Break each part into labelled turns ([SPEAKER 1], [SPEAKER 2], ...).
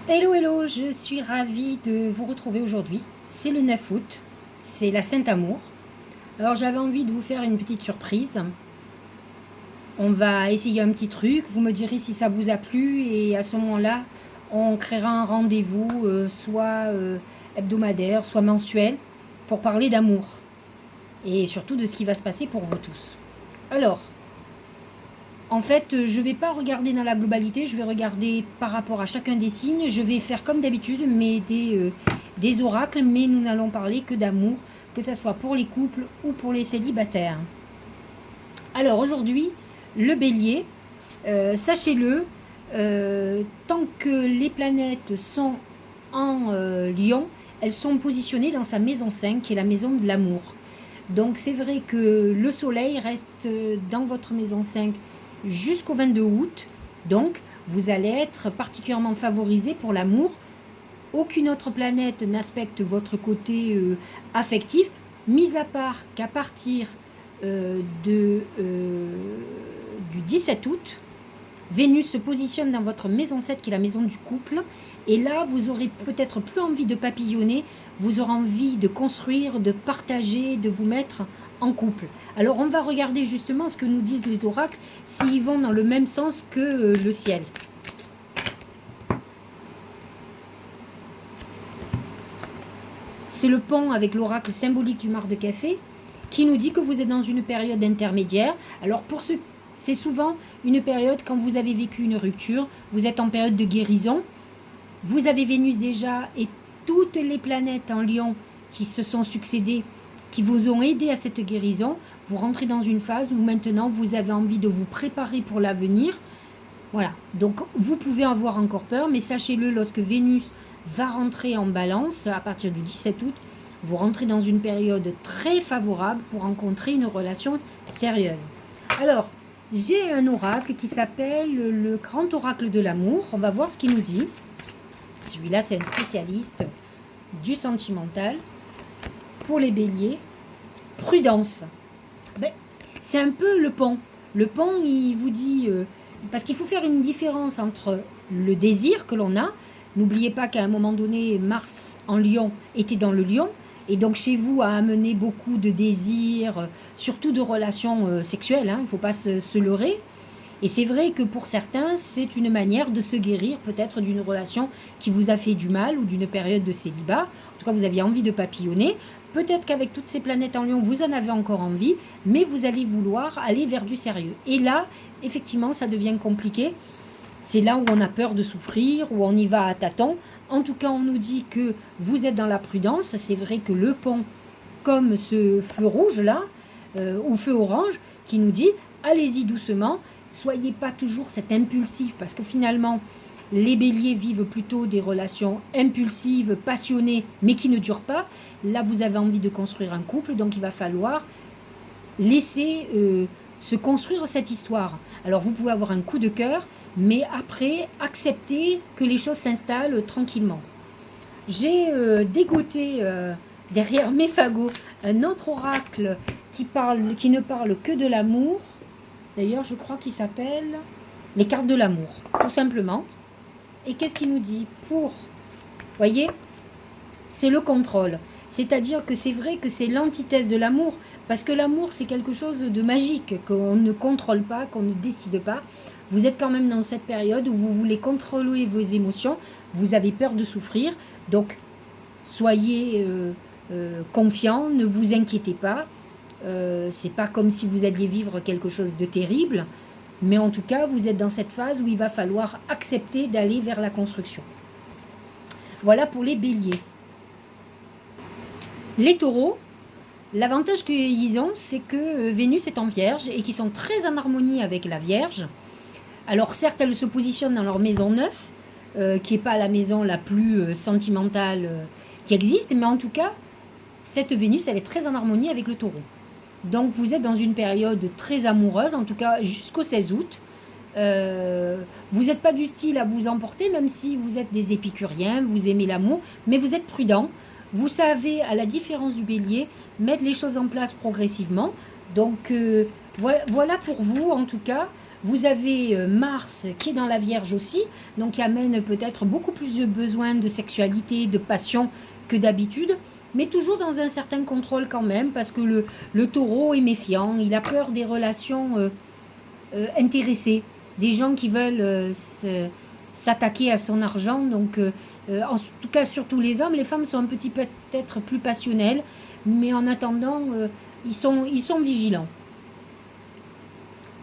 [SPEAKER 1] Hello, hello, je suis ravie de vous retrouver aujourd'hui. C'est le 9 août, c'est la Saint-Amour. Alors j'avais envie de vous faire une petite surprise. On va essayer un petit truc, vous me direz si ça vous a plu et à ce moment-là, on créera un rendez-vous soit hebdomadaire, soit mensuel pour parler d'amour et surtout de ce qui va se passer pour vous tous. Alors, en fait, je ne vais pas regarder dans la globalité, je vais regarder par rapport à chacun des signes. Je vais faire comme d'habitude, mais des oracles, mais nous n'allons parler que d'amour, que ce soit pour les couples ou pour les célibataires. Alors aujourd'hui, le bélier, sachez-le, tant que les planètes sont en lion, elles sont positionnées dans sa maison 5, qui est la maison de l'amour. Donc c'est vrai que le soleil reste dans votre maison 5 jusqu'au 22 août. Donc, vous allez être particulièrement favorisé pour l'amour. Aucune autre planète n'aspecte votre côté affectif, mis à part qu'à partir du 17 août, Vénus se positionne dans votre maison 7, qui est la maison du couple. Et là, vous aurez peut-être plus envie de papillonner, vous aurez envie de construire, de partager, de vous mettre en couple. Alors, on va regarder justement ce que nous disent les oracles, s'ils vont dans le même sens que le ciel. C'est le pont avec l'oracle symbolique du mar de café qui nous dit que vous êtes dans une période intermédiaire. Alors, pour ceux, c'est souvent une période quand vous avez vécu une rupture, vous êtes en période de guérison. Vous avez Vénus déjà et toutes les planètes en Lion qui se sont succédées, qui vous ont aidé à cette guérison. Vous rentrez dans une phase où maintenant vous avez envie de vous préparer pour l'avenir. Voilà, donc vous pouvez avoir encore peur, mais sachez-le, lorsque Vénus va rentrer en balance à partir du 17 août, vous rentrez dans une période très favorable pour rencontrer une relation sérieuse. Alors, j'ai un oracle qui s'appelle le grand oracle de l'amour. On va voir ce qu'il nous dit. Celui-là, c'est un spécialiste du sentimental. Pour les béliers, prudence. C'est un peu le pont. Le pont, il vous dit... parce qu'il faut faire une différence entre le désir que l'on a. N'oubliez pas qu'à un moment donné, Mars en Lion était dans le Lion. Et donc chez vous a amené beaucoup de désirs, surtout de relations sexuelles. Il ne faut pas se leurrer. Et c'est vrai que pour certains, c'est une manière de se guérir peut-être d'une relation qui vous a fait du mal ou d'une période de célibat. En tout cas, vous aviez envie de papillonner. Peut-être qu'avec toutes ces planètes en Lion, vous en avez encore envie, mais vous allez vouloir aller vers du sérieux. Et là, effectivement, ça devient compliqué. C'est là où on a peur de souffrir, où on y va à tâtons. En tout cas, on nous dit que vous êtes dans la prudence. C'est vrai que le pont, comme ce feu rouge là, ou feu orange, qui nous dit allez-y doucement. Soyez pas toujours cet impulsif, parce que finalement, les béliers vivent plutôt des relations impulsives, passionnées, mais qui ne durent pas. Là, vous avez envie de construire un couple, donc il va falloir laisser se construire cette histoire. Alors, vous pouvez avoir un coup de cœur, mais après, accepter que les choses s'installent tranquillement. J'ai dégoté derrière mes fagots un autre oracle qui ne parle que de l'amour. D'ailleurs, je crois qu'il s'appelle les cartes de l'amour, tout simplement. Et qu'est-ce qu'il nous dit pour... Voyez, c'est le contrôle. C'est-à-dire que c'est vrai que c'est l'antithèse de l'amour, parce que l'amour, c'est quelque chose de magique, qu'on ne contrôle pas, qu'on ne décide pas. Vous êtes quand même dans cette période où vous voulez contrôler vos émotions, vous avez peur de souffrir, donc soyez confiants, ne vous inquiétez pas. C'est pas comme si vous alliez vivre quelque chose de terrible, mais en tout cas, vous êtes dans cette phase où il va falloir accepter d'aller vers la construction. Voilà pour les béliers. Les taureaux, l'avantage qu'ils ont, c'est que Vénus est en vierge et qu'ils sont très en harmonie avec la vierge. Alors certes, elles se positionnent dans leur maison 9, qui n'est pas la maison la plus sentimentale qui existe, mais en tout cas, cette Vénus, elle est très en harmonie avec le taureau. Donc vous êtes dans une période très amoureuse, en tout cas jusqu'au 16 août. Vous n'êtes pas du style à vous emporter, même si vous êtes des épicuriens, vous aimez l'amour, mais vous êtes prudent. Vous savez, à la différence du bélier, mettre les choses en place progressivement. Donc voilà pour vous, en tout cas. Vous avez Mars qui est dans la Vierge aussi, donc qui amène peut-être beaucoup plus de besoins de sexualité, de passion que d'habitude, mais toujours dans un certain contrôle quand même, parce que le taureau est méfiant, il a peur des relations intéressées, des gens qui veulent s'attaquer à son argent, donc en tout cas surtout les hommes, les femmes sont un petit peu peut-être plus passionnelles, mais en attendant, ils sont vigilants.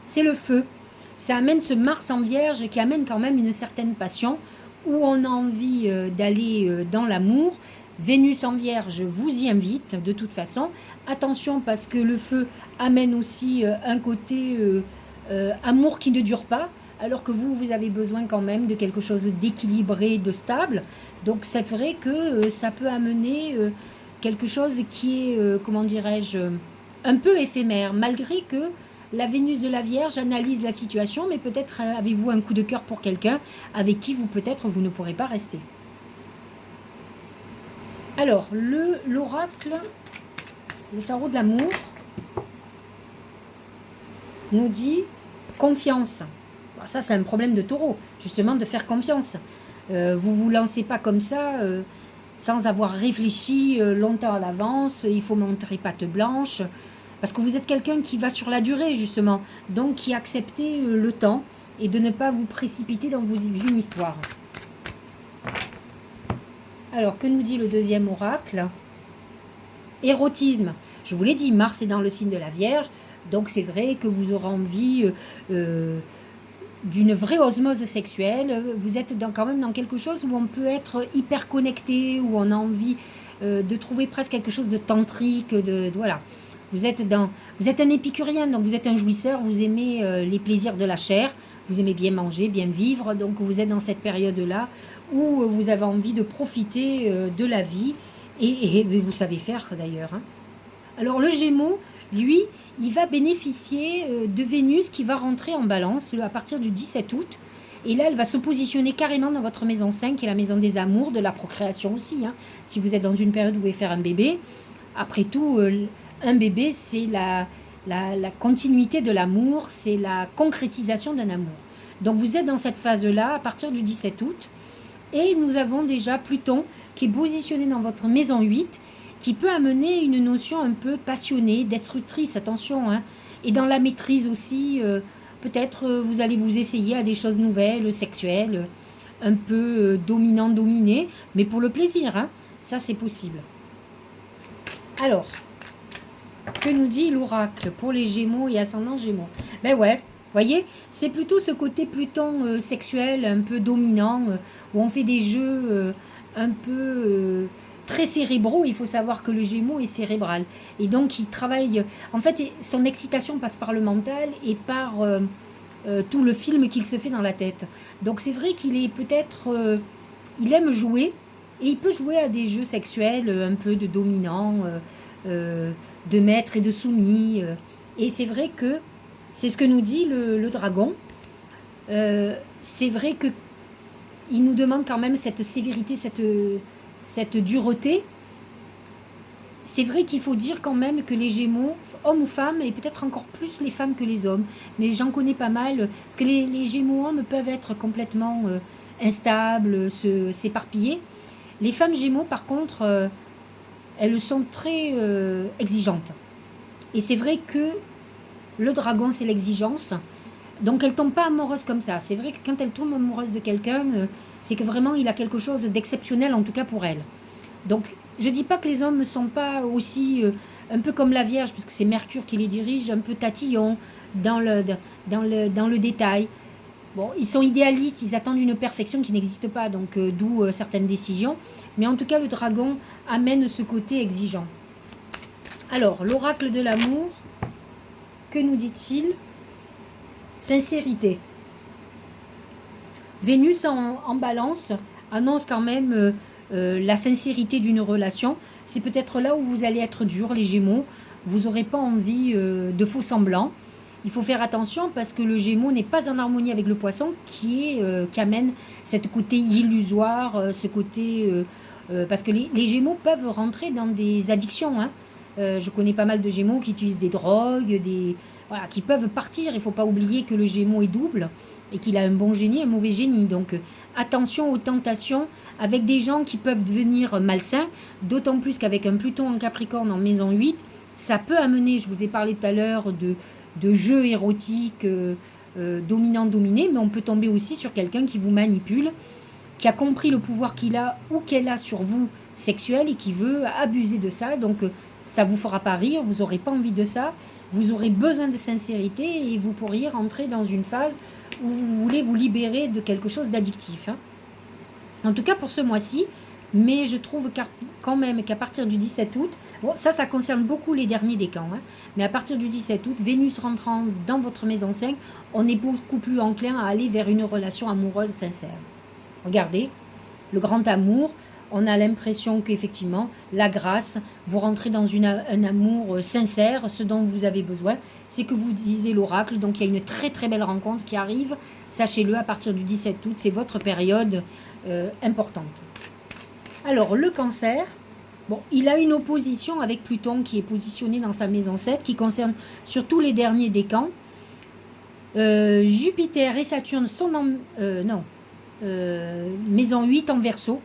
[SPEAKER 1] C'est le feu. Ça amène ce Mars en Vierge qui amène quand même une certaine passion, où on a envie d'aller dans l'amour. Vénus en Vierge vous y invite de toute façon. Attention parce que le feu amène aussi un côté amour qui ne dure pas, alors que vous avez besoin quand même de quelque chose d'équilibré, de stable. Donc c'est vrai que ça peut amener quelque chose qui est, comment dirais-je, un peu éphémère, malgré que la Vénus de la Vierge analyse la situation, mais peut-être avez-vous un coup de cœur pour quelqu'un avec qui peut-être vous ne pourrez pas rester. Alors, l'oracle, le tarot de l'amour, nous dit confiance. Bon, ça, c'est un problème de taureau, justement, de faire confiance. Vous vous lancez pas comme ça, sans avoir réfléchi longtemps à l'avance. Il faut montrer patte blanche. Parce que vous êtes quelqu'un qui va sur la durée, justement. Donc, qui acceptez le temps et de ne pas vous précipiter dans une histoire. Alors, que nous dit le deuxième oracle? Érotisme. Je vous l'ai dit, Mars est dans le signe de la Vierge. Donc, c'est vrai que vous aurez envie d'une vraie osmose sexuelle. Vous êtes quand même dans quelque chose où on peut être hyper connecté, où on a envie de trouver presque quelque chose de tantrique, voilà. Vous êtes un épicurien, donc vous êtes un jouisseur, vous aimez les plaisirs de la chair, vous aimez bien manger, bien vivre, donc vous êtes dans cette période-là où vous avez envie de profiter de la vie, et vous savez faire d'ailleurs. Hein. Alors le Gémeaux, lui, il va bénéficier de Vénus qui va rentrer en Balance à partir du 17 août, et là elle va se positionner carrément dans votre maison 5, qui est la maison des amours, de la procréation aussi. Hein. Si vous êtes dans une période où vous voulez faire un bébé, après tout... un bébé, c'est la continuité de l'amour, c'est la concrétisation d'un amour. Donc vous êtes dans cette phase-là à partir du 17 août. Et nous avons déjà Pluton qui est positionné dans votre maison 8, qui peut amener une notion un peu passionnée, destructrice, attention. Hein, et dans la maîtrise aussi, peut-être vous allez vous essayer à des choses nouvelles, sexuelles, un peu dominant-dominé, mais pour le plaisir. Hein, ça, c'est possible. Alors... que nous dit l'oracle pour les Gémeaux et ascendant Gémeaux? Ben ouais, voyez, c'est plutôt ce côté Pluton sexuel, un peu dominant, où on fait des jeux un peu très cérébraux. Il faut savoir que le Gémeaux est cérébral. Et donc, il travaille... En fait, son excitation passe par le mental et par tout le film qu'il se fait dans la tête. Donc, c'est vrai qu'il est peut-être... il aime jouer, et il peut jouer à des jeux sexuels un peu de dominant... de maître et de soumis. Et c'est vrai que c'est ce que nous dit le dragon. C'est vrai que il nous demande quand même cette sévérité, cette dureté. C'est vrai qu'il faut dire quand même que les Gémeaux, hommes ou femmes, et peut-être encore plus les femmes que les hommes, mais j'en connais pas mal, parce que les Gémeaux hommes peuvent être complètement instables, s'éparpiller. Les femmes Gémeaux, par contre... elles sont très exigeantes. Et c'est vrai que le dragon, c'est l'exigence. Donc, elle ne tombe pas amoureuse comme ça. C'est vrai que quand elle tombe amoureuse de quelqu'un, c'est que vraiment, il a quelque chose d'exceptionnel, en tout cas pour elle. Donc, je ne dis pas que les hommes ne sont pas aussi, un peu comme la Vierge, puisque c'est Mercure qui les dirige, un peu tatillons dans le détail. Bon, ils sont idéalistes, ils attendent une perfection qui n'existe pas, donc d'où certaines décisions. Mais en tout cas, le dragon amène ce côté exigeant. Alors, l'oracle de l'amour, que nous dit-il? Sincérité. Vénus en Balance annonce quand même la sincérité d'une relation. C'est peut-être là où vous allez être dur, les Gémeaux. Vous n'aurez pas envie de faux semblants. Il faut faire attention parce que le Gémeaux n'est pas en harmonie avec le Poisson qui amène ce côté illusoire, ce côté... parce que les Gémeaux peuvent rentrer dans des addictions. Hein. Je connais pas mal de Gémeaux qui utilisent des drogues, voilà, qui peuvent partir. Il ne faut pas oublier que le Gémeaux est double et qu'il a un bon génie et un mauvais génie. Donc attention aux tentations avec des gens qui peuvent devenir malsains, d'autant plus qu'avec un Pluton en Capricorne en maison 8, ça peut amener, je vous ai parlé tout à l'heure, de jeux érotiques dominant-dominé, mais on peut tomber aussi sur quelqu'un qui vous manipule, qui a compris le pouvoir qu'il a ou qu'elle a sur vous sexuel et qui veut abuser de ça. Donc ça vous fera pas rire, vous n'aurez pas envie de ça, vous aurez besoin de sincérité et vous pourriez rentrer dans une phase où vous voulez vous libérer de quelque chose d'addictif. Hein. En tout cas pour ce mois-ci, mais je trouve quand même qu'à partir du 17 août, bon, ça concerne beaucoup les derniers décans, hein, mais à partir du 17 août, Vénus rentrant dans votre maison 5, on est beaucoup plus enclin à aller vers une relation amoureuse sincère. Regardez, le grand amour, on a l'impression qu'effectivement, la grâce, vous rentrez dans un amour sincère, ce dont vous avez besoin, c'est que vous disez l'oracle, donc il y a une très très belle rencontre qui arrive, sachez-le, à partir du 17 août, c'est votre période importante. Alors, le Cancer, bon, il a une opposition avec Pluton qui est positionné dans sa maison 7, qui concerne surtout les derniers décans. Jupiter et Saturne sont dans maison 8 en Verseau.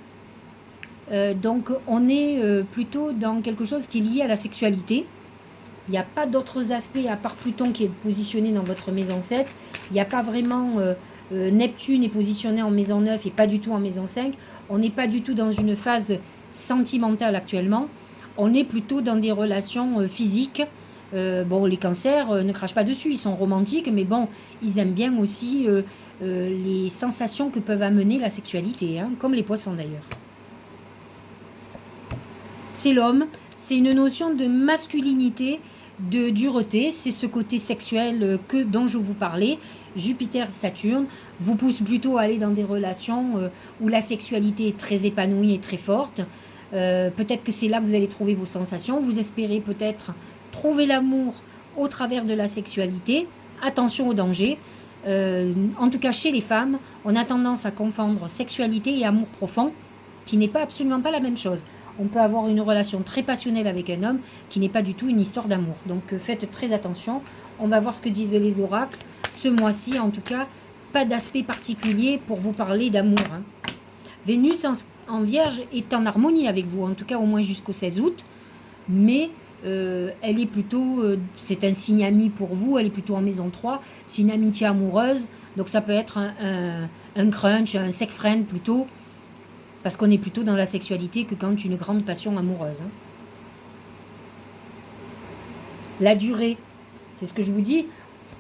[SPEAKER 1] Donc, on est plutôt dans quelque chose qui est lié à la sexualité. Il n'y a pas d'autres aspects à part Pluton qui est positionné dans votre maison 7. Il n'y a pas vraiment... Neptune est positionné en maison 9 et pas du tout en maison 5. On n'est pas du tout dans une phase sentimentale actuellement. On est plutôt dans des relations physiques. Bon, les cancers ne crachent pas dessus, ils sont romantiques, mais bon, ils aiment bien aussi les sensations que peuvent amener la sexualité, hein, comme les poissons d'ailleurs. C'est l'homme, c'est une notion de masculinité, de dureté, c'est ce côté sexuel dont je vous parlais. Jupiter, Saturne vous pousse plutôt à aller dans des relations où la sexualité est très épanouie et très forte. Peut-être que c'est là que vous allez trouver vos sensations. Vous espérez peut-être trouver l'amour au travers de la sexualité. Attention au danger. En tout cas, chez les femmes, on a tendance à confondre sexualité et amour profond, qui n'est pas absolument pas la même chose. On peut avoir une relation très passionnelle avec un homme qui n'est pas du tout une histoire d'amour. Donc faites très attention. On va voir ce que disent les oracles. Ce mois-ci, en tout cas, pas d'aspect particulier pour vous parler d'amour. Hein. Vénus en Vierge est en harmonie avec vous, en tout cas au moins jusqu'au 16 août. Mais elle est plutôt, c'est un signe ami pour vous, elle est plutôt en maison 3. C'est une amitié amoureuse. Donc ça peut être un crunch, un sex friend plutôt. Parce qu'on est plutôt dans la sexualité que quand une grande passion amoureuse. Hein. La durée, c'est ce que je vous dis.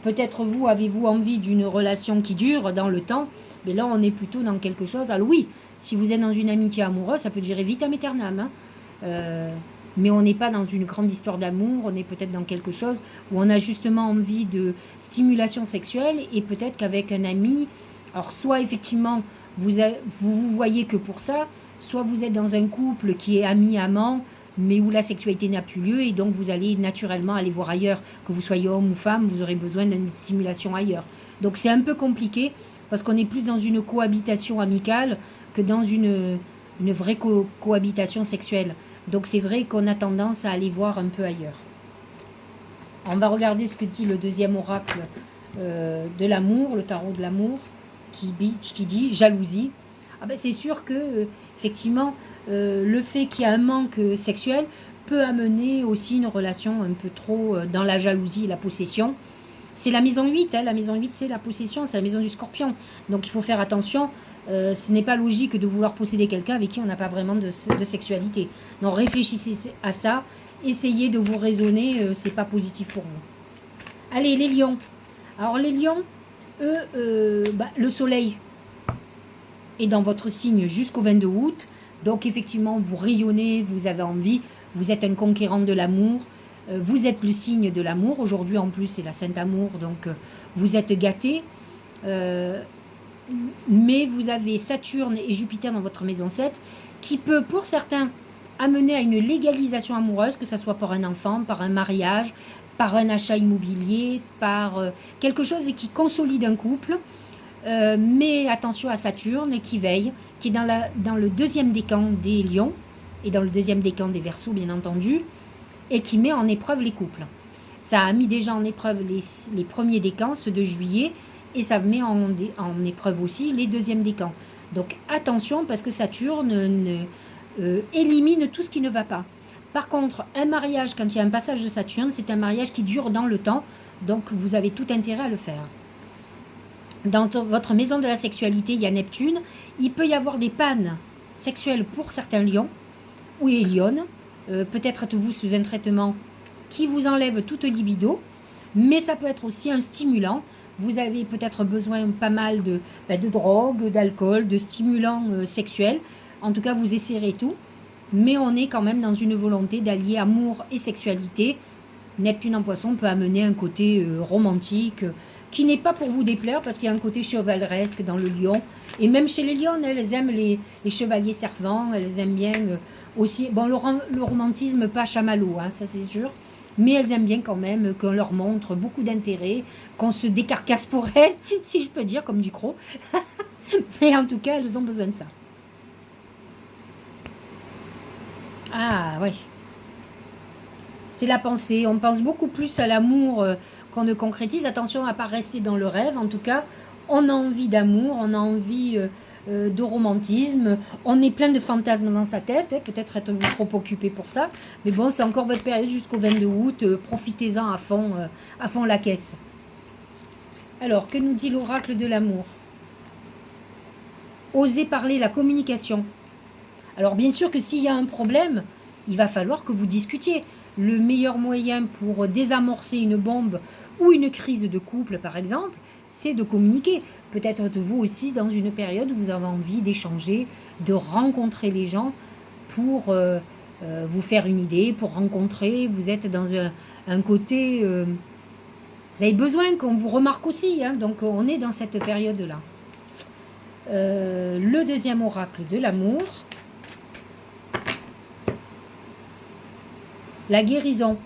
[SPEAKER 1] Peut-être vous, avez-vous envie d'une relation qui dure dans le temps, mais là on est plutôt dans quelque chose. Alors oui, si vous êtes dans une amitié amoureuse, ça peut durer vitam aeternam. Hein. Mais on n'est pas dans une grande histoire d'amour, on est peut-être dans quelque chose où on a justement envie de stimulation sexuelle et peut-être qu'avec un ami, alors soit effectivement vous voyez que pour ça, soit vous êtes dans un couple qui est ami-amant, mais où la sexualité n'a plus lieu et donc vous allez naturellement aller voir ailleurs, que vous soyez homme ou femme, vous aurez besoin d'une stimulation ailleurs. Donc c'est un peu compliqué parce qu'on est plus dans une cohabitation amicale que dans une vraie cohabitation sexuelle. Donc c'est vrai qu'on a tendance à aller voir un peu ailleurs. On va regarder ce que dit le deuxième oracle de l'amour, le tarot de l'amour, qui dit jalousie. Ah ben c'est sûr que effectivement le fait qu'il y a un manque sexuel peut amener aussi une relation un peu trop dans la jalousie et la possession. C'est la maison 8, hein, la maison 8 c'est la possession, c'est la maison du scorpion. Donc il faut faire attention, ce n'est pas logique de vouloir posséder quelqu'un avec qui on n'a pas vraiment de sexualité. Donc réfléchissez à ça, essayez de vous raisonner, c'est pas positif pour vous. Allez les lions. Alors les lions, eux, le soleil est dans votre signe jusqu'au 22 août. Donc effectivement, vous rayonnez, vous avez envie, vous êtes un conquérant de l'amour, vous êtes le signe de l'amour. Aujourd'hui en plus c'est la Sainte Amour, donc vous êtes gâtés. Mais vous avez Saturne et Jupiter dans votre maison 7 qui peut pour certains amener à une légalisation amoureuse, que ce soit par un enfant, par un mariage, par un achat immobilier, par quelque chose qui consolide un couple. Mais attention à Saturne qui veille, qui est dans le deuxième décan des lions et dans le deuxième décan des Verseaux bien entendu. et qui met en épreuve les couples. Ça a mis déjà en épreuve les premiers décans, ceux de juillet, et ça met en épreuve aussi les deuxièmes décans. Donc attention, parce que Saturne élimine tout ce qui ne va pas. Par contre, un mariage, quand il y a un passage de Saturne, c'est un mariage qui dure dans le temps, donc vous avez tout intérêt à le faire. Dans votre maison de la sexualité, il y a Neptune. Il peut y avoir des pannes sexuelles pour certains lions ou les lionnes. Peut-être êtes-vous sous un traitement qui vous enlève toute libido, mais ça peut être aussi un stimulant. Vous avez peut-être besoin pas mal de drogue, d'alcool, de stimulants sexuels. En tout cas, vous essayerez tout. Mais on est quand même dans une volonté d'allier amour et sexualité. Neptune en poisson peut amener un côté romantique, qui n'est pas pour vous déplaire, parce qu'il y a un côté chevaleresque dans le lion. Et même chez les lionnes, elles aiment les chevaliers servants, elles aiment bien aussi... Bon, le romantisme, pas chamallow, hein, ça c'est sûr. Mais elles aiment bien quand même qu'on leur montre beaucoup d'intérêt, qu'on se décarcasse pour elles, si je peux dire, comme du croc. Mais en tout cas, elles ont besoin de ça. Ah, ouais. C'est la pensée. On pense beaucoup plus à l'amour qu'on ne concrétise. Attention à ne pas rester dans le rêve. En tout cas, on a envie d'amour, on a envie de romantisme. On est plein de fantasmes dans sa tête. Hein. Peut-être êtes-vous trop occupé pour ça. Mais bon, c'est encore votre période jusqu'au 22 août. Profitez-en à fond la caisse. Alors, que nous dit l'oracle de l'amour? Osez parler, la communication. Alors, bien sûr que s'il y a un problème, il va falloir que vous discutiez. Le meilleur moyen pour désamorcer une bombe ou une crise de couple, par exemple, c'est de communiquer. Peut-être vous aussi dans une période où vous avez envie d'échanger, de rencontrer les gens pour vous faire une idée, pour rencontrer. Vous êtes dans un côté... vous avez besoin qu'on vous remarque aussi. Hein, donc on est dans cette période-là. Le deuxième oracle de l'amour. La guérison,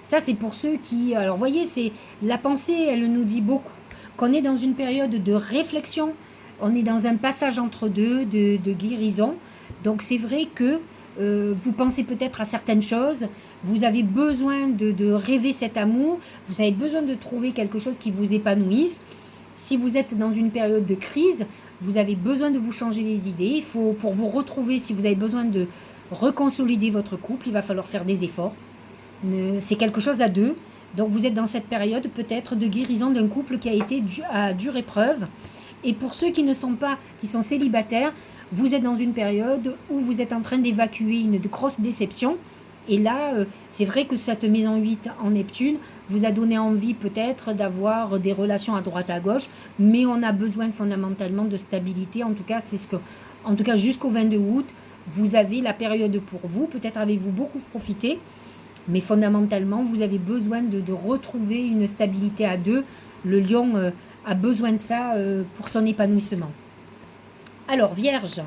[SPEAKER 1] ça c'est pour ceux qui... Alors vous voyez, c'est la pensée, elle nous dit beaucoup. Qu'on est dans une période de réflexion, on est dans un passage entre deux, de guérison. Donc c'est vrai que vous pensez peut-être à certaines choses, vous avez besoin de rêver cet amour, vous avez besoin de trouver quelque chose qui vous épanouisse. Si vous êtes dans une période de crise, vous avez besoin de vous changer les idées. Il faut, pour vous retrouver, si vous avez besoin de reconsolider votre couple, il va falloir faire des efforts. C'est quelque chose à deux. Donc vous êtes dans cette période peut-être de guérison d'un couple qui a été à dure épreuve. Et pour ceux qui ne sont pas, qui sont célibataires, vous êtes dans une période où vous êtes en train d'évacuer une grosse déception. Et là, c'est vrai que cette maison 8 en Neptune vous a donné envie peut-être d'avoir des relations à droite à gauche, mais on a besoin fondamentalement de stabilité. En tout cas, c'est ce que, en tout cas jusqu'au 22 août, vous avez la période pour vous. Peut-être avez-vous beaucoup profité. Mais fondamentalement, vous avez besoin de retrouver une stabilité à deux. Le lion a besoin de ça pour son épanouissement. Alors, Vierge.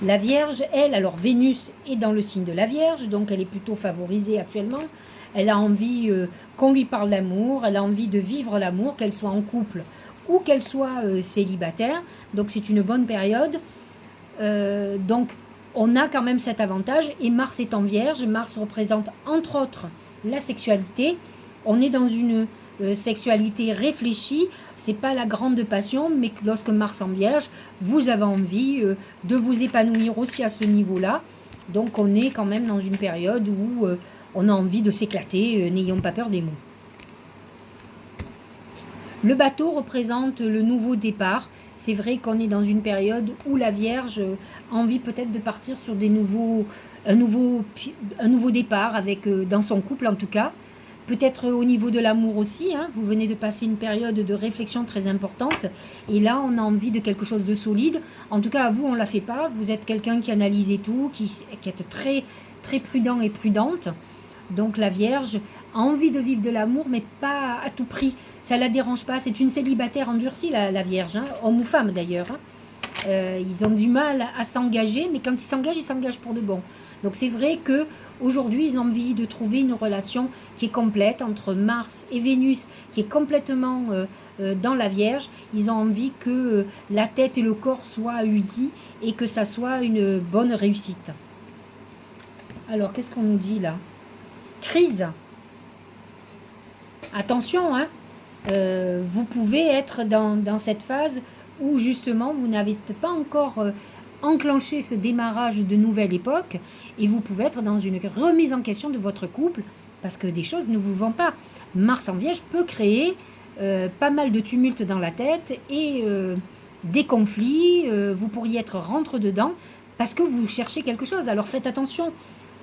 [SPEAKER 1] La Vierge, elle, alors Vénus est dans le signe de la Vierge, donc elle est plutôt favorisée actuellement. Elle a envie qu'on lui parle d'amour, elle a envie de vivre l'amour, qu'elle soit en couple ou qu'elle soit célibataire. Donc c'est une bonne période. Donc, on a quand même cet avantage, et Mars est en Vierge. Mars représente entre autres la sexualité. On est dans une sexualité réfléchie, c'est pas la grande passion, mais lorsque Mars en Vierge, vous avez envie de vous épanouir aussi à ce niveau-là. Donc on est quand même dans une période où on a envie de s'éclater, n'ayons pas peur des mots. Le bateau représente le nouveau départ. C'est vrai qu'on est dans une période où la Vierge a envie peut-être de partir sur un nouveau départ, avec, dans son couple en tout cas. Peut-être au niveau de l'amour aussi. Hein. Vous venez de passer une période de réflexion très importante. Et là, on a envie de quelque chose de solide. En tout cas, à vous, on ne la fait pas. Vous êtes quelqu'un qui analyse tout, qui est très, très prudent et prudente. Donc la Vierge a envie de vivre de l'amour, mais pas à tout prix. Ça ne la dérange pas. C'est une célibataire endurcie, la Vierge, hein, homme ou femme d'ailleurs. Hein. Ils ont du mal à s'engager, mais quand ils s'engagent pour de bon. Donc c'est vrai qu'aujourd'hui, ils ont envie de trouver une relation qui est complète entre Mars et Vénus, qui est complètement dans la Vierge. Ils ont envie que la tête et le corps soient unis et que ça soit une bonne réussite. Alors, qu'est-ce qu'on nous dit là? Crise. Attention, hein, vous pouvez être dans cette phase où justement vous n'avez pas encore enclenché ce démarrage de nouvelle époque et vous pouvez être dans une remise en question de votre couple parce que des choses ne vous vont pas. Mars en Vierge peut créer pas mal de tumultes dans la tête et des conflits, vous pourriez être rentre-dedans parce que vous cherchez quelque chose. Alors faites attention,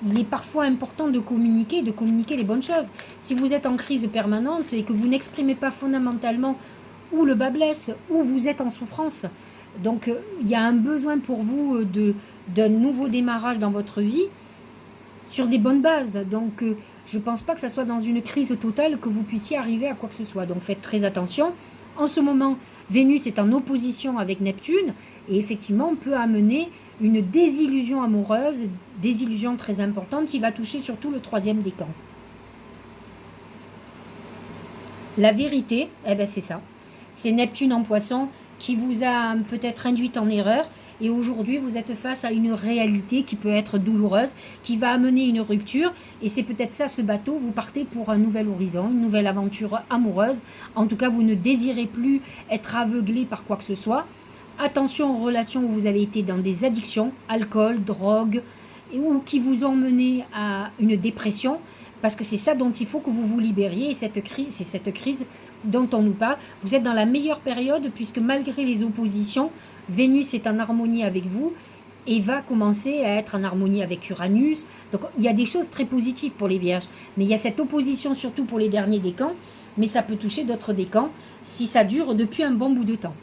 [SPEAKER 1] il est parfois important de communiquer les bonnes choses. Si vous êtes en crise permanente et que vous n'exprimez pas fondamentalement où le bas blesse, où vous êtes en souffrance, donc il y a un besoin pour vous d'un nouveau démarrage dans votre vie sur des bonnes bases. Donc je ne pense pas que ça soit dans une crise totale que vous puissiez arriver à quoi que ce soit. Donc faites très attention. En ce moment, Vénus est en opposition avec Neptune et effectivement on peut amener une désillusion amoureuse, désillusion très importante qui va toucher surtout le 3e décan. La vérité, eh ben c'est ça. C'est Neptune en Poisson qui vous a peut-être induite en erreur et aujourd'hui vous êtes face à une réalité qui peut être douloureuse, qui va amener une rupture et c'est peut-être ça ce bateau, vous partez pour un nouvel horizon, une nouvelle aventure amoureuse. En tout cas vous ne désirez plus être aveuglé par quoi que ce soit. Attention aux relations où vous avez été dans des addictions, alcool, drogue, ou qui vous ont mené à une dépression, parce que c'est ça dont il faut que vous vous libériez, et c'est cette crise dont on nous parle. Vous êtes dans la meilleure période, puisque malgré les oppositions, Vénus est en harmonie avec vous, et va commencer à être en harmonie avec Uranus. Donc il y a des choses très positives pour les Vierges, mais il y a cette opposition surtout pour les derniers décans, mais ça peut toucher d'autres décans, si ça dure depuis un bon bout de temps.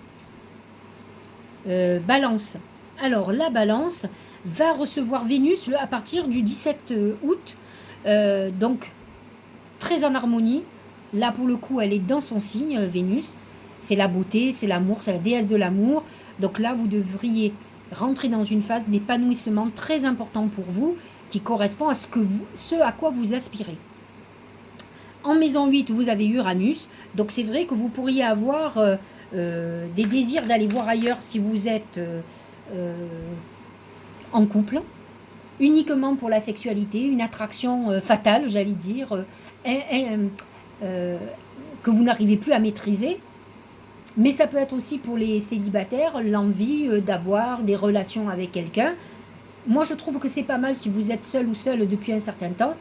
[SPEAKER 1] Balance. Alors la Balance va recevoir Vénus à partir du 17 août, donc très en harmonie. Là pour le coup elle est dans son signe, Vénus, c'est la beauté, c'est l'amour, c'est la déesse de l'amour. Donc là vous devriez rentrer dans une phase d'épanouissement très important pour vous, qui correspond à ce à quoi vous aspirez. En maison 8 vous avez Uranus, donc c'est vrai que vous pourriez avoir des désirs d'aller voir ailleurs si vous êtes en couple, uniquement pour la sexualité, une attraction fatale, j'allais dire, que vous n'arrivez plus à maîtriser. Mais ça peut être aussi pour les célibataires, l'envie d'avoir des relations avec quelqu'un. Moi, je trouve que c'est pas mal si vous êtes seul ou seule depuis un certain temps.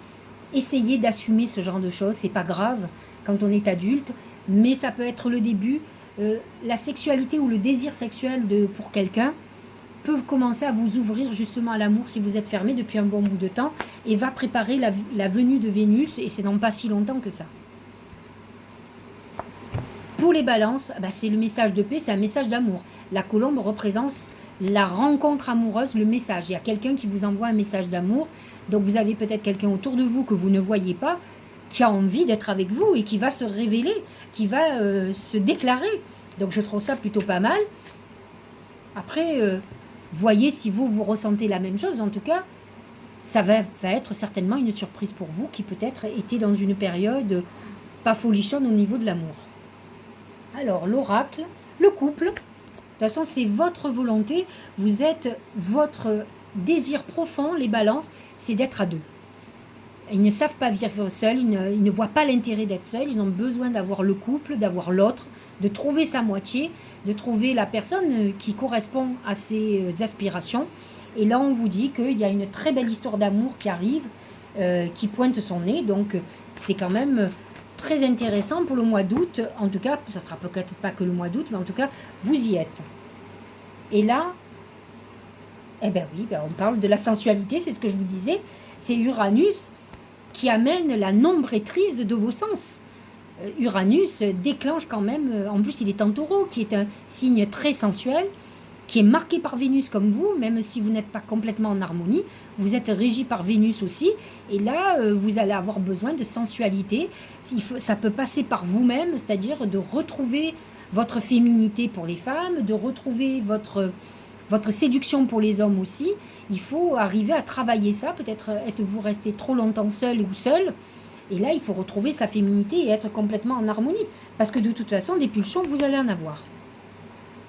[SPEAKER 1] Essayez d'assumer ce genre de choses, c'est pas grave quand on est adulte, mais ça peut être le début. La sexualité ou le désir sexuel pour quelqu'un peut commencer à vous ouvrir justement à l'amour si vous êtes fermé depuis un bon bout de temps et va préparer la venue de Vénus, et c'est dans pas si longtemps que ça. Pour les balances, c'est le message de paix, c'est un message d'amour. La colombe représente la rencontre amoureuse, le message. Il y a quelqu'un qui vous envoie un message d'amour, donc vous avez peut-être quelqu'un autour de vous que vous ne voyez pas, qui a envie d'être avec vous et qui va se révéler, qui va se déclarer. Donc je trouve ça plutôt pas mal. Après, voyez si vous ressentez la même chose. En tout cas, ça va être certainement une surprise pour vous qui peut-être était dans une période pas folichonne au niveau de l'amour. Alors, l'oracle, le couple, de toute façon, c'est votre volonté. Vous êtes, votre désir profond, les balances, c'est d'être à deux. Ils ne savent pas vivre seuls, ils ne voient pas l'intérêt d'être seuls, ils ont besoin d'avoir le couple, d'avoir l'autre, de trouver sa moitié, de trouver la personne qui correspond à ses aspirations. Et là, on vous dit qu'il y a une très belle histoire d'amour qui arrive, qui pointe son nez, donc c'est quand même très intéressant pour le mois d'août. En tout cas, ça ne sera peut-être pas que le mois d'août, mais en tout cas, vous y êtes. Et là, eh ben oui, on parle de la sensualité, c'est ce que je vous disais, c'est Uranus qui amène la non-maîtrise de vos sens. Uranus déclenche quand même, en plus il est en taureau, qui est un signe très sensuel, qui est marqué par Vénus comme vous, même si vous n'êtes pas complètement en harmonie, vous êtes régi par Vénus aussi, et là vous allez avoir besoin de sensualité, ça peut passer par vous-même, c'est-à-dire de retrouver votre féminité pour les femmes, de retrouver votre séduction pour les hommes aussi. Il faut arriver à travailler ça, peut-être êtes-vous resté trop longtemps seul ou seul, et là il faut retrouver sa féminité et être complètement en harmonie, parce que de toute façon des pulsions vous allez en avoir.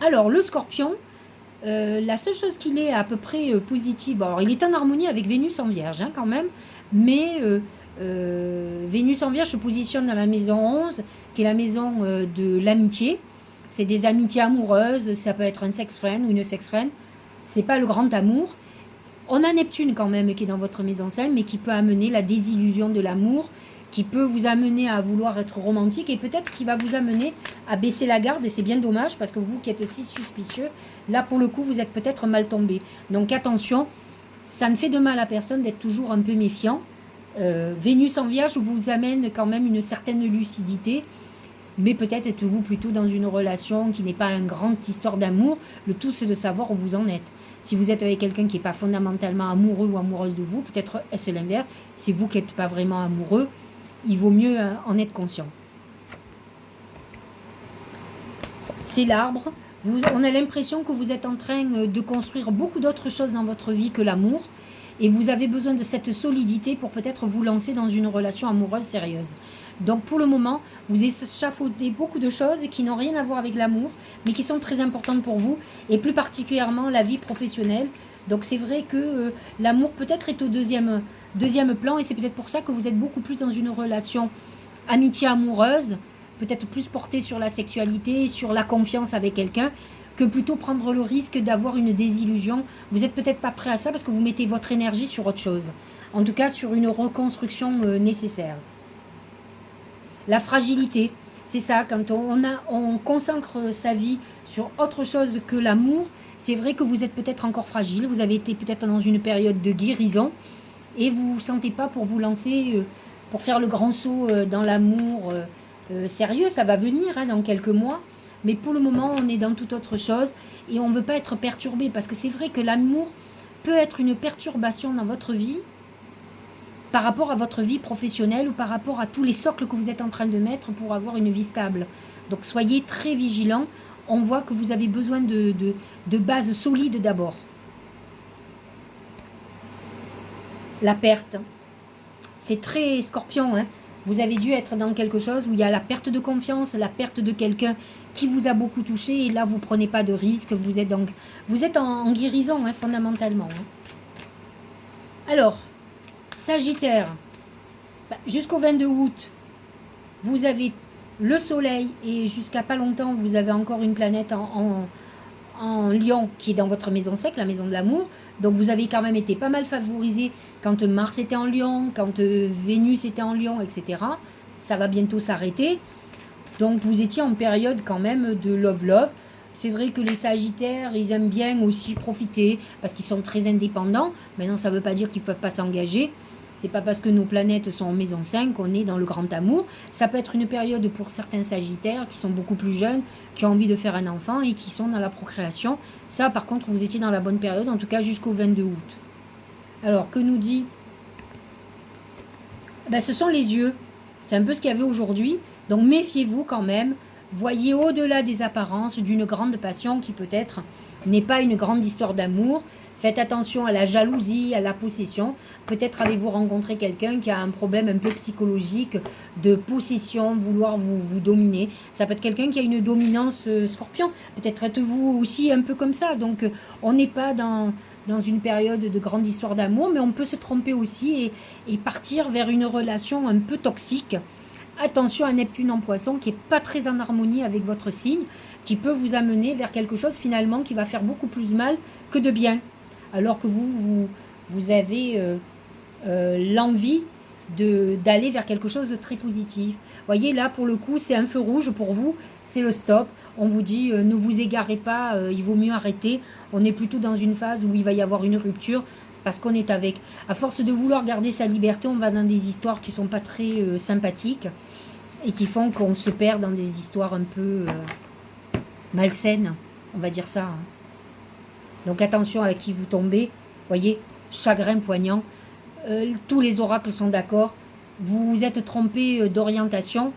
[SPEAKER 1] Alors le Scorpion, La seule chose qu'il est à peu près positive, bon, alors il est en harmonie avec Vénus en Vierge quand même, mais Vénus en Vierge se positionne dans la maison 11, qui est la maison de l'amitié. C'est des amitiés amoureuses, ça peut être un sex friend ou une sex friend. C'est pas le grand amour. On a Neptune quand même qui est dans votre maison 5, mais qui peut amener la désillusion de l'amour, qui peut vous amener à vouloir être romantique et peut-être qui va vous amener à baisser la garde. Et c'est bien dommage parce que vous qui êtes si suspicieux, là pour le coup vous êtes peut-être mal tombé. Donc attention, ça ne fait de mal à personne d'être toujours un peu méfiant. Vénus en Vierge vous amène quand même une certaine lucidité, mais peut-être êtes-vous plutôt dans une relation qui n'est pas une grande histoire d'amour. Le tout c'est de savoir où vous en êtes. Si vous êtes avec quelqu'un qui n'est pas fondamentalement amoureux ou amoureuse de vous, peut-être est-ce l'inverse, c'est vous qui n'êtes pas vraiment amoureux, il vaut mieux en être conscient. C'est l'arbre. On a l'impression que vous êtes en train de construire beaucoup d'autres choses dans votre vie que l'amour, et vous avez besoin de cette solidité pour peut-être vous lancer dans une relation amoureuse sérieuse. Donc pour le moment, vous échafaudez beaucoup de choses qui n'ont rien à voir avec l'amour, mais qui sont très importantes pour vous, et plus particulièrement la vie professionnelle. Donc c'est vrai que l'amour peut-être est au deuxième plan, et c'est peut-être pour ça que vous êtes beaucoup plus dans une relation amitié amoureuse, peut-être plus portée sur la sexualité, sur la confiance avec quelqu'un, que plutôt prendre le risque d'avoir une désillusion. Vous n'êtes peut-être pas prêt à ça parce que vous mettez votre énergie sur autre chose. En tout cas, sur une reconstruction nécessaire. La fragilité, c'est ça, quand on consacre sa vie sur autre chose que l'amour, c'est vrai que vous êtes peut-être encore fragile, vous avez été peut-être dans une période de guérison, et vous ne vous sentez pas pour vous lancer, pour faire le grand saut dans l'amour sérieux. Ça va venir dans quelques mois, mais pour le moment on est dans toute autre chose, et on ne veut pas être perturbé, parce que c'est vrai que l'amour peut être une perturbation dans votre vie, par rapport à votre vie professionnelle ou par rapport à tous les socles que vous êtes en train de mettre pour avoir une vie stable. Donc soyez très vigilants. On voit que vous avez besoin de bases solides d'abord. La perte. C'est très Scorpion. Vous avez dû être dans quelque chose où il y a la perte de confiance, la perte de quelqu'un qui vous a beaucoup touché, et là vous ne prenez pas de risque. Vous êtes en guérison fondamentalement. Alors, Sagittaire, jusqu'au 22 août, vous avez le soleil, et jusqu'à pas longtemps, vous avez encore une planète en Lion qui est dans votre maison sec, la maison de l'amour. Donc vous avez quand même été pas mal favorisé quand Mars était en Lion, quand Vénus était en Lion, etc. Ça va bientôt s'arrêter. Donc vous étiez en période quand même de love. C'est vrai que les Sagittaires, ils aiment bien aussi profiter parce qu'ils sont très indépendants. Maintenant, ça ne veut pas dire qu'ils ne peuvent pas s'engager. C'est pas parce que nos planètes sont en maison 5 qu'on est dans le grand amour. Ça peut être une période pour certains Sagittaires qui sont beaucoup plus jeunes, qui ont envie de faire un enfant et qui sont dans la procréation. Ça, par contre, vous étiez dans la bonne période, en tout cas jusqu'au 22 août. Alors, que nous dit ce sont les yeux. C'est un peu ce qu'il y avait aujourd'hui. Donc, méfiez-vous quand même. Voyez au-delà des apparences d'une grande passion qui peut-être n'est pas une grande histoire d'amour. Faites attention à la jalousie, à la possession. Peut-être avez-vous rencontré quelqu'un qui a un problème un peu psychologique de possession, vouloir vous dominer. Ça peut être quelqu'un qui a une dominance Scorpion. Peut-être êtes-vous aussi un peu comme ça. Donc on n'est pas dans une période de grande histoire d'amour, mais on peut se tromper aussi et partir vers une relation un peu toxique. Attention à Neptune en Poisson qui n'est pas très en harmonie avec votre signe, qui peut vous amener vers quelque chose finalement qui va faire beaucoup plus mal que de bien. Alors que vous avez l'envie d'aller vers quelque chose de très positif. Vous voyez, là, pour le coup, c'est un feu rouge pour vous, c'est le stop. On vous dit, ne vous égarez pas, il vaut mieux arrêter. On est plutôt dans une phase où il va y avoir une rupture, parce qu'on est avec. À force de vouloir garder sa liberté, on va dans des histoires qui ne sont pas très sympathiques, et qui font qu'on se perd dans des histoires un peu malsaines, on va dire ça. Donc attention à qui vous tombez. Voyez, chagrin poignant. Tous les oracles sont d'accord. Vous vous êtes trompé d'orientation.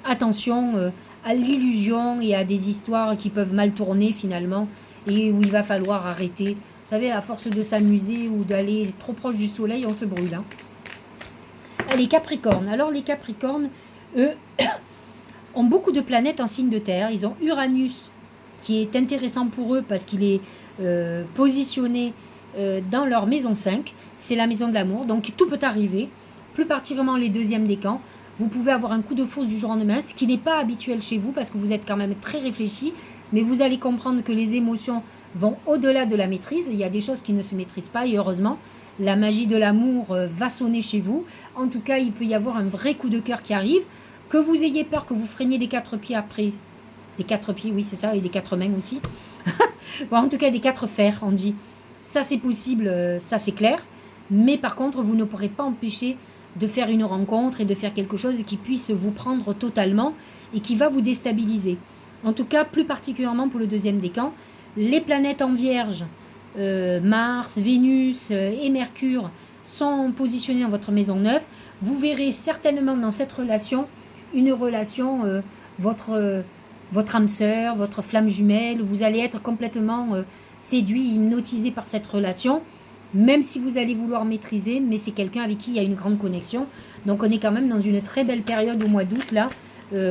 [SPEAKER 1] Attention à l'illusion et à des histoires qui peuvent mal tourner finalement, et où il va falloir arrêter. Vous savez, à force de s'amuser ou d'aller trop proche du soleil, on se brûle. Les Capricornes. Alors les Capricornes, eux, ont beaucoup de planètes en signe de terre. Ils ont Uranus, qui est intéressant pour eux parce qu'il est positionnés dans leur maison 5. C'est la maison de l'amour, donc tout peut arriver, plus particulièrement les deuxièmes décans. Vous pouvez avoir un coup de foudre du jour au lendemain, ce qui n'est pas habituel chez vous parce que vous êtes quand même très réfléchi, mais vous allez comprendre que les émotions vont au-delà de la maîtrise. Il y a des choses qui ne se maîtrisent pas et heureusement, la magie de l'amour va sonner chez vous. En tout cas, il peut y avoir un vrai coup de cœur qui arrive. Que vous ayez peur, que vous freiniez des 4 pieds après. Des 4 pieds, oui, c'est ça, et des 4 mains aussi. Bon, en tout cas, des 4 fers, on dit. Ça, c'est possible, ça, c'est clair. Mais par contre, vous ne pourrez pas empêcher de faire une rencontre et de faire quelque chose qui puisse vous prendre totalement et qui va vous déstabiliser. En tout cas, plus particulièrement pour le deuxième décan, les planètes en Vierge, Mars, Vénus et Mercure sont positionnés dans votre maison 9. Vous verrez certainement dans cette relation une relation, votre âme sœur, votre flamme jumelle. Vous allez être complètement séduit, hypnotisé par cette relation, même si vous allez vouloir maîtriser, mais c'est quelqu'un avec qui il y a une grande connexion. Donc on est quand même dans une très belle période au mois d'août là,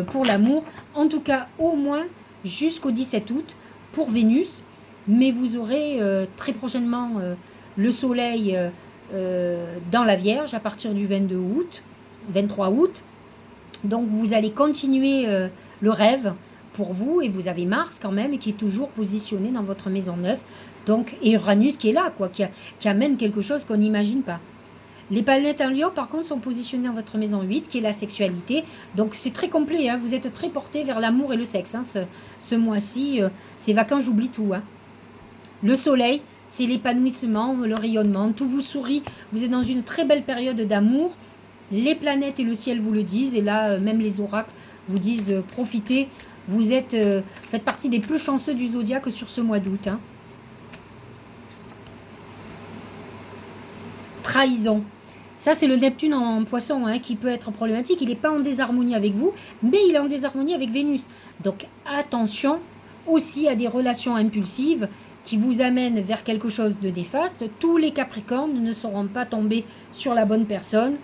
[SPEAKER 1] pour l'amour. En tout cas, au moins jusqu'au 17 août pour Vénus. Mais vous aurez très prochainement le soleil dans la Vierge à partir du 22 août, 23 août. Donc vous allez continuer le rêve pour vous, et vous avez Mars quand même qui est toujours positionné dans votre maison 9. Donc, et Uranus qui est là, quoi, qui amène quelque chose qu'on n'imagine pas. Les planètes en Lion, par contre, sont positionnées dans votre maison 8, qui est la sexualité. Donc, c'est très complet. Hein. Vous êtes très porté vers l'amour et le sexe. Hein, ce mois-ci, ces vacances, j'oublie tout. Hein. Le soleil, c'est l'épanouissement, le rayonnement. Tout vous sourit. Vous êtes dans une très belle période d'amour. Les planètes et le ciel vous le disent. Et là, même les oracles vous disent profitez. Vous faites partie des plus chanceux du zodiaque sur ce mois d'août. Hein. Trahison. Ça, c'est le Neptune en poisson hein, qui peut être problématique. Il n'est pas en désharmonie avec vous, mais il est en désharmonie avec Vénus. Donc, attention aussi à des relations impulsives qui vous amènent vers quelque chose de néfaste. Tous les Capricornes ne seront pas tombés sur la bonne personne.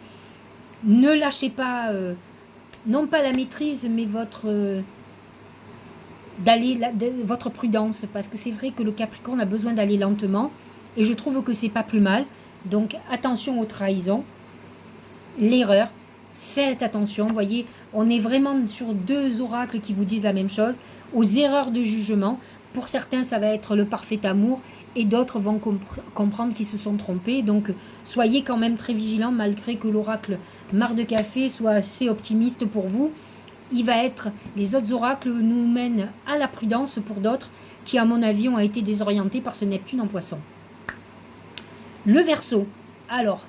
[SPEAKER 1] Ne lâchez pas, non pas la maîtrise, mais votre prudence. Parce que c'est vrai que le Capricorne a besoin d'aller lentement. Et je trouve que c'est pas plus mal. Donc attention aux trahisons, l'erreur, faites attention, vous voyez, on est vraiment sur deux oracles qui vous disent la même chose, aux erreurs de jugement. Pour certains, ça va être le parfait amour et d'autres vont comprendre qu'ils se sont trompés. Donc soyez quand même très vigilants malgré que l'oracle Marc de Café soit assez optimiste pour vous. Les autres oracles nous mènent à la prudence pour d'autres qui, à mon avis, ont été désorientés par ce Neptune en poisson. Le Verseau, alors,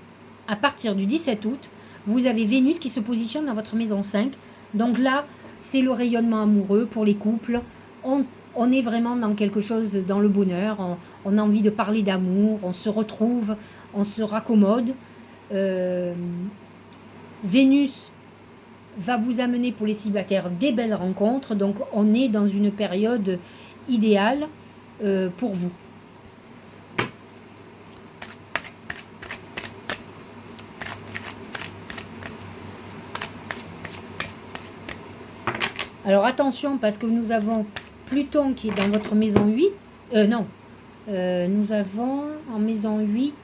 [SPEAKER 1] à partir du 17 août, vous avez Vénus qui se positionne dans votre maison 5. Donc là, c'est le rayonnement amoureux pour les couples. On est vraiment dans quelque chose, dans le bonheur. On a envie de parler d'amour, on se retrouve, on se raccommode. Vénus va vous amener pour les célibataires des belles rencontres. Donc on est dans une période idéale pour vous. Alors attention parce que nous avons Pluton qui est dans votre maison 8. Nous avons en maison 8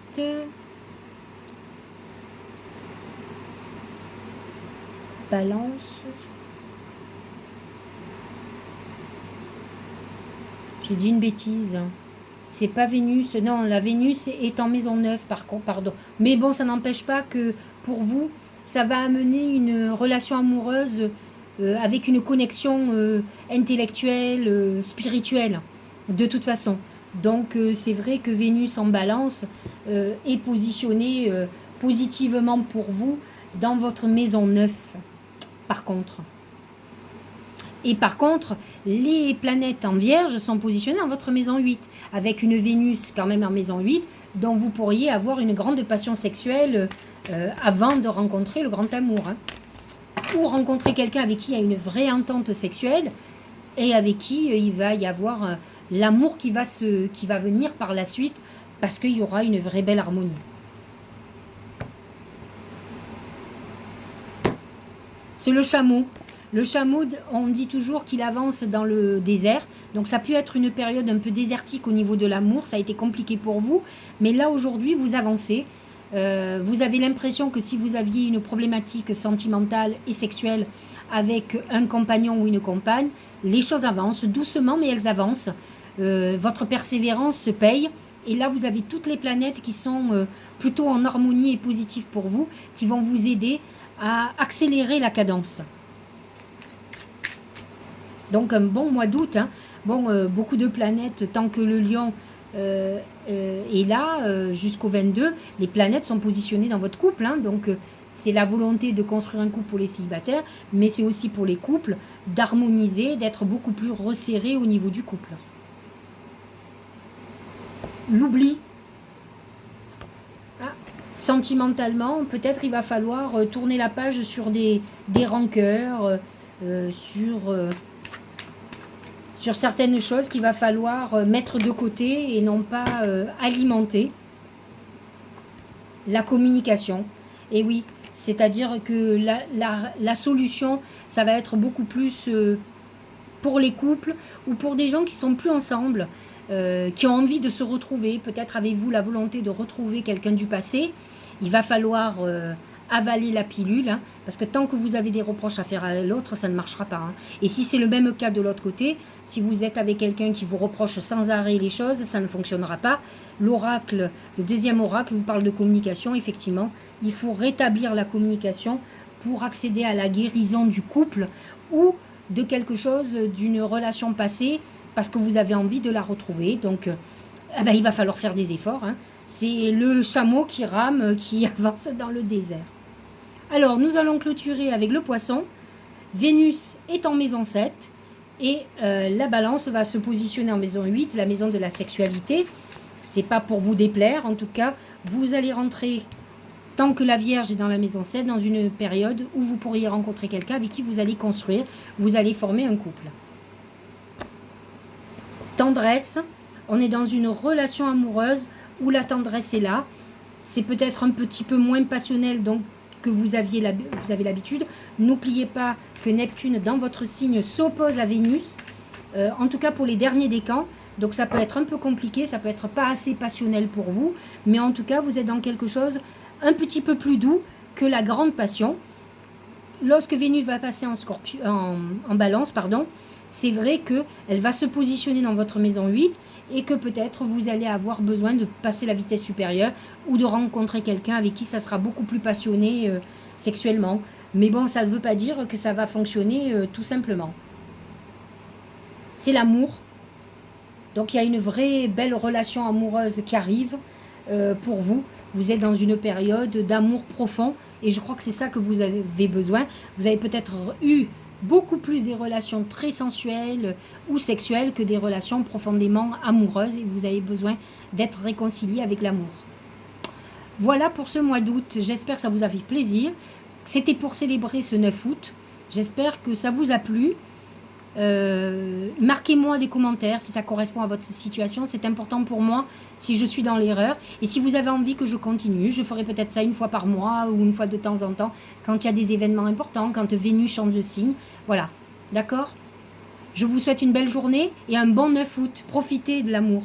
[SPEAKER 1] Balance. J'ai dit une bêtise. C'est pas Vénus. Non, la Vénus est en maison 9 par contre, pardon. Mais bon, ça n'empêche pas que pour vous, ça va amener une relation amoureuse avec une connexion intellectuelle, spirituelle, de toute façon. Donc c'est vrai que Vénus en balance est positionnée positivement pour vous dans votre maison 9, par contre. Et par contre, les planètes en Vierge sont positionnées dans votre maison 8, avec une Vénus quand même en maison 8, dont vous pourriez avoir une grande passion sexuelle avant de rencontrer le grand amour. Hein. Ou rencontrer quelqu'un avec qui il y a une vraie entente sexuelle et avec qui il va y avoir l'amour qui va venir par la suite parce qu'il y aura une vraie belle harmonie. C'est le chameau. Le chameau, on dit toujours qu'il avance dans le désert. Donc ça peut être une période un peu désertique au niveau de l'amour. Ça a été compliqué pour vous. Mais là, aujourd'hui, vous avancez. Vous avez l'impression que si vous aviez une problématique sentimentale et sexuelle avec un compagnon ou une compagne, les choses avancent doucement, mais elles avancent. Votre persévérance se paye. Et là, vous avez toutes les planètes qui sont plutôt en harmonie et positives pour vous, qui vont vous aider à accélérer la cadence. Donc un bon mois d'août, hein. Bon, beaucoup de planètes, tant que le lion est là, jusqu'au 22, les planètes sont positionnées dans votre couple, hein. Donc c'est la volonté de construire un couple pour les célibataires, mais c'est aussi pour les couples d'harmoniser, d'être beaucoup plus resserré au niveau du couple. L'oubli. Ah, sentimentalement, peut-être il va falloir tourner la page sur des rancœurs, sur certaines choses qu'il va falloir mettre de côté et non pas alimenter. La communication. Et oui, c'est-à-dire que la solution, ça va être beaucoup plus pour les couples ou pour des gens qui ne sont plus ensemble, qui ont envie de se retrouver. Peut-être avez-vous la volonté de retrouver quelqu'un du passé. Il va falloir avaler la pilule, hein, parce que tant que vous avez des reproches à faire à l'autre, ça ne marchera pas. Hein. Et si c'est le même cas de l'autre côté, si vous êtes avec quelqu'un qui vous reproche sans arrêt les choses, ça ne fonctionnera pas. L'oracle, le deuxième oracle, vous parle de communication. Effectivement, il faut rétablir la communication pour accéder à la guérison du couple ou de quelque chose, d'une relation passée, parce que vous avez envie de la retrouver. Donc, il va falloir faire des efforts. Hein. C'est le chameau qui rame, qui avance dans le désert. Alors, nous allons clôturer avec le poisson. Vénus est en maison 7 et la balance va se positionner en maison 8, la maison de la sexualité. C'est pas pour vous déplaire, en tout cas, vous allez rentrer, tant que la Vierge est dans la maison 7, dans une période où vous pourriez rencontrer quelqu'un avec qui vous allez construire, vous allez former un couple. Tendresse, on est dans une relation amoureuse où la tendresse est là. C'est peut-être un petit peu moins passionnel donc que vous avez l'habitude. N'oubliez pas que Neptune dans votre signe s'oppose à Vénus, en tout cas pour les derniers décans. Donc ça peut être un peu compliqué, ça peut être pas assez passionnel pour vous, mais en tout cas vous êtes dans quelque chose un petit peu plus doux que la grande passion. Lorsque Vénus va passer en balance, c'est vrai qu'elle va se positionner dans votre maison 8 et que peut-être vous allez avoir besoin de passer la vitesse supérieure ou de rencontrer quelqu'un avec qui ça sera beaucoup plus passionné sexuellement. Mais bon, ça ne veut pas dire que ça va fonctionner tout simplement. C'est l'amour. Donc il y a une vraie belle relation amoureuse qui arrive pour vous. Vous êtes dans une période d'amour profond et je crois que c'est ça que vous avez besoin. Vous avez peut-être eu beaucoup plus des relations très sensuelles ou sexuelles que des relations profondément amoureuses et vous avez besoin d'être réconcilié avec l'amour. Voilà pour ce mois d'août. J'espère que ça vous a fait plaisir. C'était pour célébrer ce 9 août. J'espère que ça vous a plu. Marquez-moi des commentaires si ça correspond à votre situation, c'est important pour moi si je suis dans l'erreur et si vous avez envie que je continue, je ferai peut-être ça une fois par mois ou une fois de temps en temps quand il y a des événements importants, quand Vénus change de signe, voilà, d'accord? Je vous souhaite une belle journée et un bon 9 août, profitez de l'amour.